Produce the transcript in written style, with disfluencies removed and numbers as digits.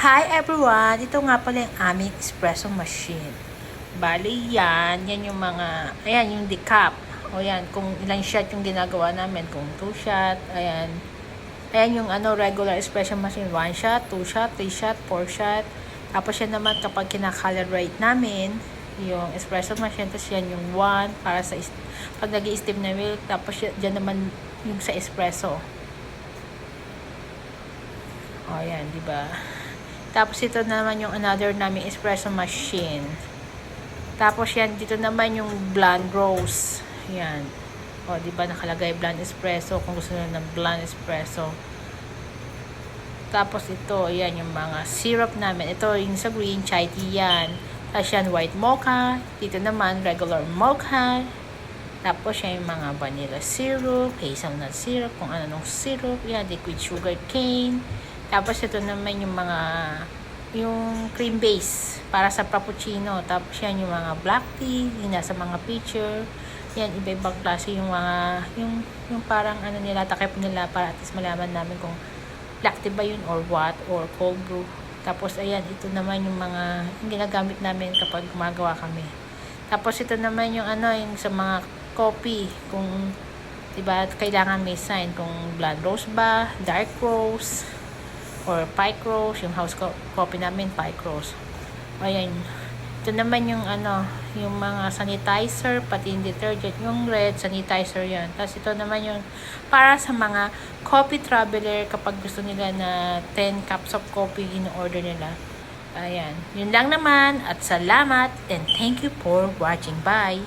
Hi everyone! Ito nga pala yung aming espresso machine. Bali yan yung mga, ayan yung decaf. O yan, kung ilang shot yung ginagawa namin, kung 2 shot, ayan. Ayan yung regular espresso machine, 1 shot, 2 shot, 3 shot, 4 shot. Tapos yan naman kapag kinacolor rate namin, yung espresso machine, tapos yan yung 1 para sa, pag nag-i-steam na milk, tapos yan naman yung sa espresso. O yan, di ba? Tapos ito naman yung another naming espresso machine. Tapos yan, dito naman yung blonde roast. Yan. O, di ba nakalagay blonde espresso kung gusto nyo ng blonde espresso. Tapos ito, yan yung mga syrup namin. Ito yung sa green, chai tea yan. Tapos yan, white mocha. Dito naman, regular mocha. Tapos yan yung mga vanilla syrup, hazelnut syrup, kung ano nung syrup. Yan, liquid sugar cane. Tapos ito naman yung cream base para sa frappuccino. Tapos yan yung mga black tea, yung nasa mga picture. Yan, iba-ibang klase yung mga, yung parang nila, takip nila para at least malaman namin kung black tea ba yun or what, or cold brew. Tapos ayan, ito naman yung mga, yung ginagamit namin kapag gumagawa kami. Tapos ito naman yung yung sa mga coffee, kung diba, kailangan may sign kung blonde roast ba, dark roast, or pike roast, yung house coffee namin, pike roast. Ayan. Ito naman yung yung mga sanitizer, pati yung detergent, yung red, sanitizer yan. Tapos ito naman yung para sa mga coffee traveler kapag gusto nila na 10 cups of coffee in-order nila. Ayan. Yun lang naman at salamat and thank you for watching. Bye!